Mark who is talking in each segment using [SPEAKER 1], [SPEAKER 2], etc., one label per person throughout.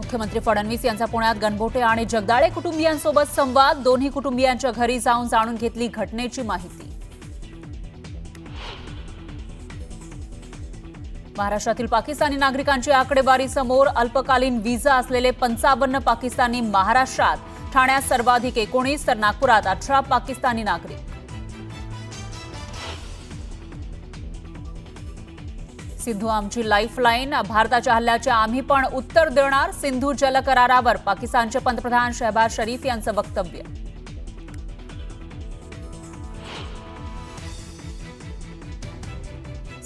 [SPEAKER 1] मुख्यमंत्री फडणवीस यांचा पुण्यात गणबोटे आणि जगदाळे कुटुंबियांसोबत संवाद. दोन्ही कुटुंबियांच्या घरी जाऊन जाणून घेतली घटनेची माहिती. महाराष्ट्रातील पाकिस्तानी नागरिकांची आकडेवारी समोर. अल्पकालीन व्हिसा असलेले 55 पाकिस्तानी महाराष्ट्रात. ठाण्यात सर्वाधिक 19 तर नागपुरात 18 पाकिस्तानी नागरिक. सिंधू आमची लाईफलाईन. भारताच्या हल्ल्याचे आम्ही पण उत्तर देणार. सिंधू जल करारावर पाकिस्तानचे पंतप्रधान शहबाज शरीफ यांचं वक्तव्य.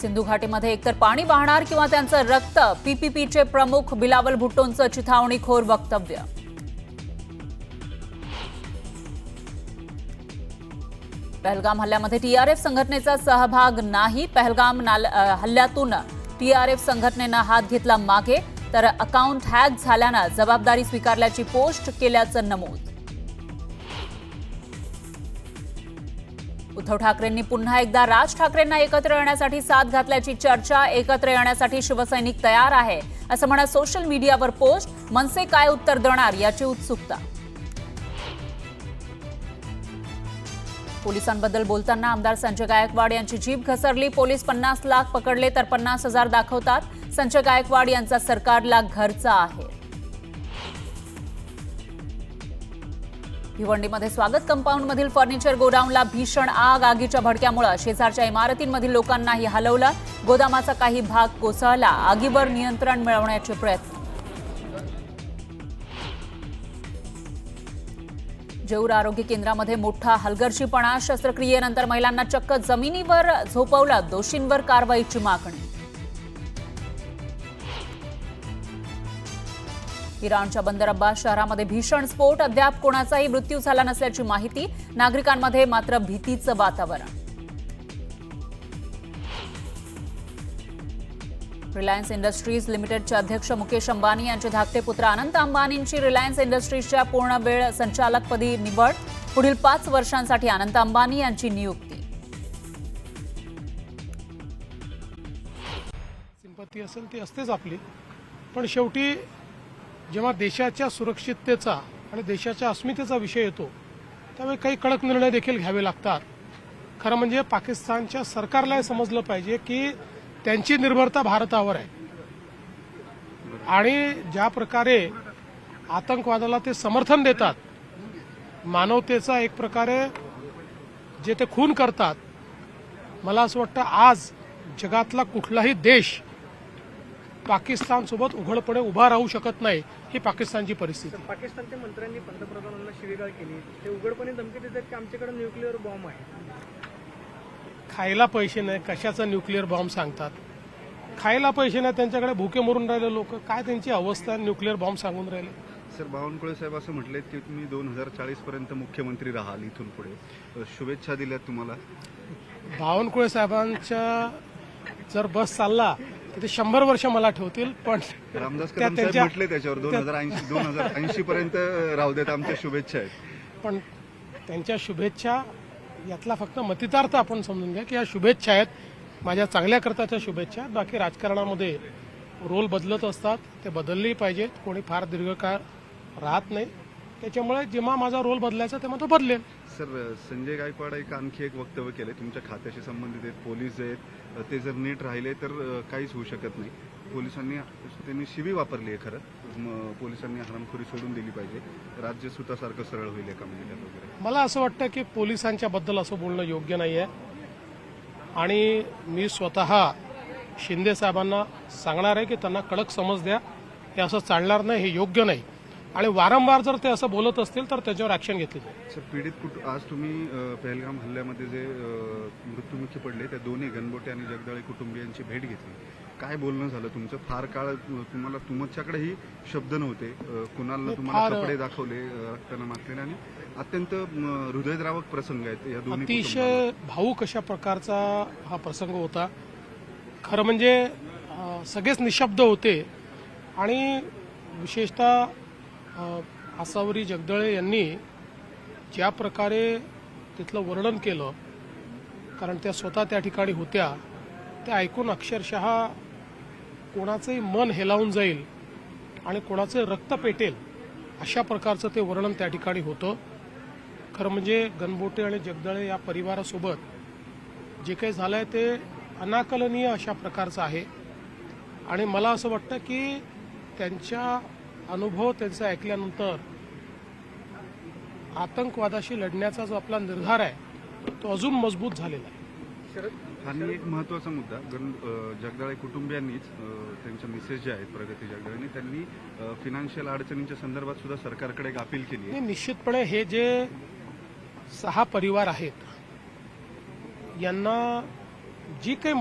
[SPEAKER 1] सिंधू घाटीमध्ये एकतर पाणी वाहणार किंवा त्यांचं रक्त. पीपीपीचे प्रमुख बिलावल भुट्टोंचं चिथावणीखोर वक्तव्य. पहलगाम हल्ल्यामध्ये टीआरएफ संघटनेचा सहभाग नाही. पहलगाम हल्ल्यातून टीआरएफ संघटनेनं हात घेतला मागे, तर अकाउंट हॅक झाल्यानं जबाबदारी स्वीकारल्याची पोस्ट केल्याचं नमूद. उद्धव ठाकरेंनी पुन्हा एकदा राज ठाकरेंना एकत्र येण्यासाठी साथ घातल्याची चर्चा. एकत्र येण्यासाठी शिवसैनिक तयार आहे असं म्हणत सोशल मीडियावर पोस्ट. मनसे काय उत्तर देणार याची उत्सुकता. पोलिसांबद्दल बोलताना आमदार संजय गायकवाड यांची जीभ घसरली. पोलीस 50 लाख पकडले तर 50,000 दाखवतात. संजय गायकवाड यांचा सरकारला घरचा आहे. भिवंडीमध्ये स्वागत कंपाऊंडमधील फर्निचर गोडाऊनला भीषण आग. आगीच्या भडक्यामुळे शेजारच्या इमारतींमधील लोकांनाही हलवलं. गोदामाचा काही भाग कोसळला. आगीवर नियंत्रण मिळवण्याचे प्रयत्न. जेऊर आरोग्य केंद्रामध्ये मोठा हलगर्जीपणा. शस्त्रक्रियेनंतर महिलांना चक्क जमिनीवर झोपवलं. दोषींवर कारवाईची मागणी. इराणच्या बंदर अब्बास शहरामध्ये भीषण स्फोट. अद्याप कोणाचाही मृत्यू झाला नसल्याची माहिती. नागरिकांमध्ये मात्र भीतीचं वातावरण. रिलायन्स इंडस्ट्रीज लिमिटेडचे अध्यक्ष मुकेश अंबानी यांचे धाकटे पुत्र अनंत अंबानींची रिलायन्स इंडस्ट्रीजच्या पूर्णवेळ संचालकपदी निवड. पुढील 5 वर्षांसाठी अनंत अंबानी यांची नियुक्ती.
[SPEAKER 2] सिंपती असेल ती असतेच आपली, पण शेवटी जेव्हा देशाच्या सुरक्षिततेचा आणि देशाच्या अस्मितेचा विषय येतो त्यावेळी काही कडक निर्णय देखील घ्यावे लागतात. खरं म्हणजे पाकिस्तानच्या सरकारला समजलं पाहिजे की त्यांची निर्भरता भारतावर आहे आणि ज्या प्रकारे आतंकवादाला ते समर्थन देतात, मानवतेचा एक प्रकारे जे ते खून करतात, मला असं वाटतं आज जगातला कुठलाही देश पाकिस्तानसोबत उघडपणे उभा राहू शकत नाही. ही पाकिस्तानची परिस्थिती.
[SPEAKER 3] पाकिस्तानच्या मंत्र्यांनी पंतप्रधानांना शिवीगाळ केली. ते उघडपणे धमकी देतात की आमच्याकडे न्यूक्लिअर बॉम्ब आहे.
[SPEAKER 2] खायला पैसे नाही, कशाचा न्यूक्लिअर बॉम्ब सांगतात. खायला पैसे नाही, त्यांच्याकडे भुके मरून राहिले लोक. काय त्यांची अवस्था न्यूक्लिअर बॉम्ब सांगून राहिले.
[SPEAKER 4] सर, बावनकुळे साहेब असं म्हटले की तुम्ही 2040 पर्यंत मुख्यमंत्री राहाल. इथून पुढे शुभेच्छा दिल्यात तुम्हाला. बावनकुळे
[SPEAKER 2] साहेबांच्या जर बस चालला तर ते 100 वर्ष मला ठेवतील. पण
[SPEAKER 4] रामदास कदम साहेब म्हटले त्याच्यावर 2080 पर्यंत राहू देत, आमच्या शुभेच्छा आहेत.
[SPEAKER 2] पण त्यांच्या शुभेच्छा यातला फक्त मतितार्थ आपण समजून घ्या की या शुभेच्छा आहेत, माझ्या चांगल्या करताच्या शुभेच्छा. बाकी राजकारणामध्ये रोल बदलत असतात, ते बदललेही पाहिजेत. कोणी फार दीर्घकाळ राहत नाही, त्याच्यामुळे जेव्हा माझा रोल बदलायचा तेव्हा तो बदलेल.
[SPEAKER 4] सर, संजय गायकवाड आणखी एक वक्तव्य केले तुमच्या खात्याशी संबंधित आहेत. पोलीस आहेत, ते जर नीट राहिले तर काहीच होऊ शकत नाही. त्यांनी शिवी वापरली आहे. खरं पोलिसांनी हरामखोरी सोडून दिली पाहिजे. राज्य सुतासारखं सरळ होईल एका महिन्यात वगैरे.
[SPEAKER 2] मला असं वाटतं की पोलिसांच्या बद्दल असं बोलणं योग्य नाही आहे आणि मी स्वतः शिंदे साहेबांना सांगणार आहे की त्यांना कडक समज द्या. हे असं चालणार नाही, हे योग्य नाही आणि वारंवार जर ते असं बोलत असतील तर त्याच्यावर ऍक्शन घेतली जाईल.
[SPEAKER 4] सर, पीडित आज तुम्ही पहलगाम हल्ल्यामध्ये जे मृत्युमुखी पडले त्या दोन्ही गणबोटे आणि जगदाळे कुटुंबियांची भेट घेतली. काय बोलणं झालं तुमचं? फार काळ तुमच्याकडेही शब्द नव्हते. कुणाला तुम्हाला कपडे दाखवले रक्तानं माखलेले आणि अत्यंत हृदयद्रावक प्रसंग आहेत या दोन्ही.
[SPEAKER 2] अतिशय भावूक अशा प्रकारचा हा प्रसंग होता. खरं म्हणजे सगळेच निशब्द होते आणि विशेषतः आसावरी जगदाळे यांनी ज्या प्रकारे तिथलं वर्णन केलं, कारण त्या स्वतः त्या ठिकाणी होत्या, ते ऐकून अक्षरशः कोणाचंही मन हेलावून जाईल आणि कोणाचे रक्त पेटेल अशा प्रकारचं ते वर्णन त्या ठिकाणी होतं. खरं म्हणजे गणबोटे आणि जगदाळे या परिवारासोबत जे काही झालंय ते अनाकलनीय अशा प्रकारचं आहे. आणि मला असं वाटतं की त्यांचा अनुभव त्यांचा ऐकल्यानंतर आतंकवादाशी लढण्याचा जो आपला निर्धार आहे तो अजून मजबूत झालेला आहे.
[SPEAKER 4] आणि एक महत्त्वाचा मुद्दा जगदाळे कुटुंबियांनीच त्यांच्या मिसेस ज्या आहेत प्रगती जगदाळेंनी त्यांनी फिनान्शियल अडचणींच्या संदर्भात सुद्धा सरकारकडे एक अपील केली आहे.
[SPEAKER 2] आणि निश्चितपणे हे जे 6 परिवार आहेत यांना जी काही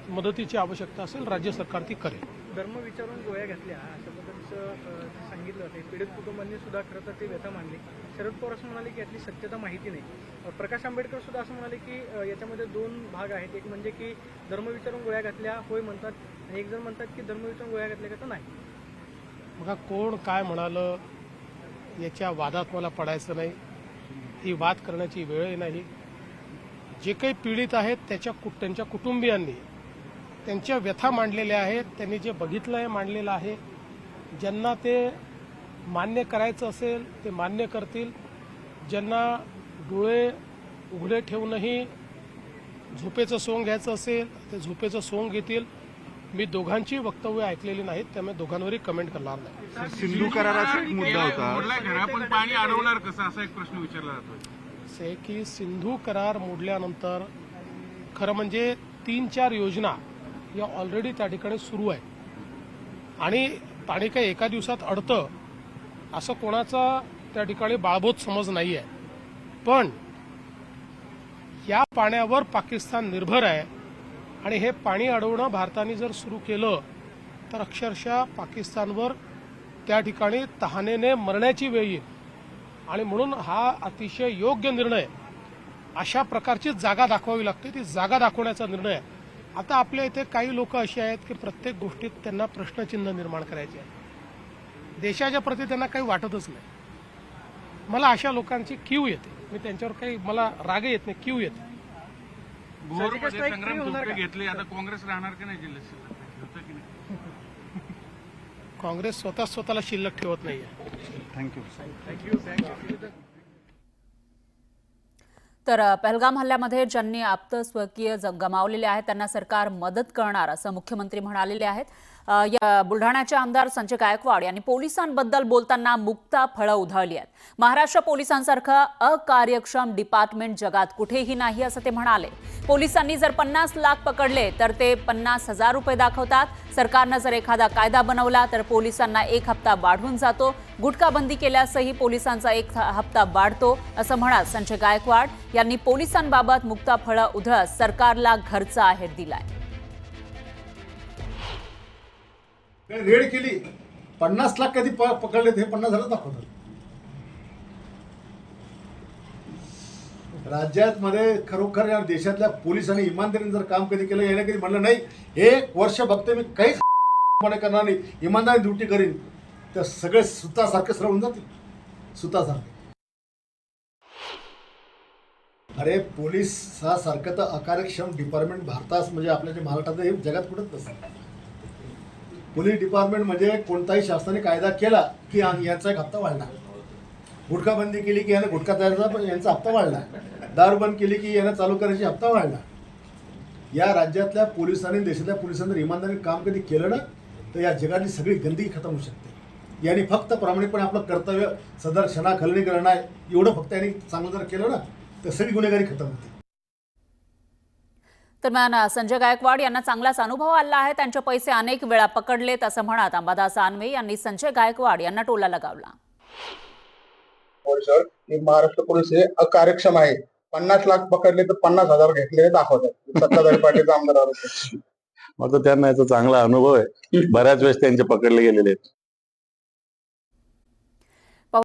[SPEAKER 2] मदतीची आवश्यकता असेल राज्य सरकार ती करेल.
[SPEAKER 3] धर्म विचारून गोळ्या घातल्या अशा पद्धतीचं सांगितलं जाते. पीडित कुटुंबांनी सुद्धा खरं तर ते व्यथा मांडली. शरद पवार असं म्हणाले की यातली सत्यता माहिती नाही. प्रकाश आंबेडकर सुद्धा असं म्हणाले की याच्यामध्ये 2 भाग आहेत. एक म्हणजे की धर्म विचारून गोळ्या घातल्या होय म्हणतात, आणि एक जण म्हणतात की धर्म विचारून गोळ्या घातल्या का तर नाही.
[SPEAKER 2] बघा कोण काय म्हणालं याच्या वादात मला पडायचं नाही. ही वाद करण्याची वेळ नाही. जे काही पीडित आहेत त्यांच्या कुटुंबियांनी त्यांच्या व्यथा मांडलेल्या आहेत. त्यांनी जे बघितलं आहे मांडलेलं आहे. ज्यांना ते मान्य करायचं असेल ते मान्य करतील. ज्यांना डोळे उघडे ठेवूनही झोपेचं सोंग घ्यायचं असेल ते झोपेचं सोंग घेतील. मी दोघांची वक्तव्य ऐकलेली नाहीत त्यामुळे दोघांवरही कमेंट करणार नाही.
[SPEAKER 4] सिंधू कराराचा एक मुद्दा होता.
[SPEAKER 5] घरातून पाणी अडवणार कसं असा एक प्रश्न विचारला जातो.
[SPEAKER 2] आहे की सिंधू करार मोडल्यानंतर खरं म्हणजे 3-4 योजना या ऑलरेडी त्या ठिकाणी सुरू आहेत. आणि पाणी काही एका दिवसात अडतं असं कोणाचा त्या ठिकाणी बाळबोध समज नाही आहे. पण या पाण्यावर पाकिस्तान निर्भर आहे आणि हे पाणी अडवणं भारताने जर सुरू केलं तर अक्षरशः पाकिस्तानवर त्या ठिकाणी तहानेने मरण्याची वेळ येईल. आणि म्हणून हा अतिशय योग्य निर्णय. अशा प्रकारची जागा दाखवावी लागते. ती जागा दाखवण्याचा निर्णय आहे. आता आपल्या इथे काही लोक असे आहेत की प्रत्येक गोष्टीत त्यांना प्रश्नचिन्ह निर्माण करायचे आहे. देशाच्या प्रती त्यांना काही वाटतच नाही. मला अशा लोकांची कीव येते. मी त्यांच्यावर काही मला राग येत नाही, कीव येते.
[SPEAKER 5] भोरमध्ये संग्राम धोके घेतले, आता काँग्रेस राहणार की नाही जिल्ह्यात?
[SPEAKER 2] काँग्रेस स्वतःला शिल्लक ठेवत नाहीये.
[SPEAKER 4] थँक्यू.
[SPEAKER 1] तर पहलगाम हल्ल्यामध्ये ज्यांनी आप्तस्वकीय गमावलेले आहेत त्यांना सरकार मदत करणार असं मुख्यमंत्री म्हणालेले आहेत. या बुलढाण्याचे आमदार संजय गायकवाड यांनी पोलिसांबद्दल बोलताना मुक्ता फळं उधळली आहेत. महाराष्ट्र पोलिसांसारखं अकार्यक्षम डिपार्टमेंट जगात कुठेही नाही असं ते म्हणाले. पोलिसांनी जर 50 लाख पकडले तर ते 50,000 रुपये दाखवतात. सरकारनं जर एखादा कायदा बनवला तर पोलिसांना 1 हप्ता वाढून जातो. गुटखाबंदी केल्यासही पोलिसांचा 1 हप्ता वाढतो असं म्हणत संजय गायकवाड यांनी पोलिसांबाबत मुक्ता फळं उधळत सरकारला घरचा आहेर दिलाय.
[SPEAKER 6] रेड केली 50 लाख कधी पकडले ते 50,000 दाखवतात. राज्यात मध्ये खरोखर या देशातल्या पोलिसांनी इमानदारीने जर काम कधी केलं याने कधी म्हणलं नाही 1 वर्ष बघते मी काहीच करणार नाही, इमानदारी ड्युटी करीन, तर सगळे सुतासारखे सरळ होऊन जातील. सुतासारखे. अरे पोलीस हा सारखं तर अकार्यक्षम डिपार्टमेंट भारतात म्हणजे आपल्या जे महाराष्ट्रात हे जगात कुठंच नसतं. पोलीस डिपार्टमेंट म्हणजे कोणताही शासनाने कायदा केला की यांचा 1 हप्ता वाढला. गुटखाबंदी केली की यानं गुटखा तयारचा यांचा हप्ता वाढला. दारू बंद केली की यानं चालू करायची हप्ता वाढला. या राज्यातल्या पोलिसांनी देशातल्या पोलिसांनी जर इमानदारीने काम कधी केलं ना तर या जगातली सगळी गंदगी खतम होऊ शकते. यांनी फक्त प्रामाणिकपणे आपलं कर्तव्य सदर क्षणाखलनी करणं आहे एवढं फक्त यांनी चांगलं जर केलं ना तर सगळी गुन्हेगारी खतम होते.
[SPEAKER 1] दरम्यान संजय गायकवाड यांना चांगलाच अनुभव आला आहे. त्यांचे पैसे अनेक वेळा पकडलेत असं म्हणत अंबादास आनवे यांनी संजय गायकवाड यांना टोला लगावला.
[SPEAKER 7] महाराष्ट्र पोलीस हे अकार्यक्षम आहे. 50 लाख पकडले तर 50,000 घेतले दाखवतात. सत्ताधारी पार्टीचा आमदार आरोप.
[SPEAKER 8] मग त्यांना याचा चांगला अनुभव आहे. बऱ्याच वेळेस त्यांचे पकडले गेलेले आहेत.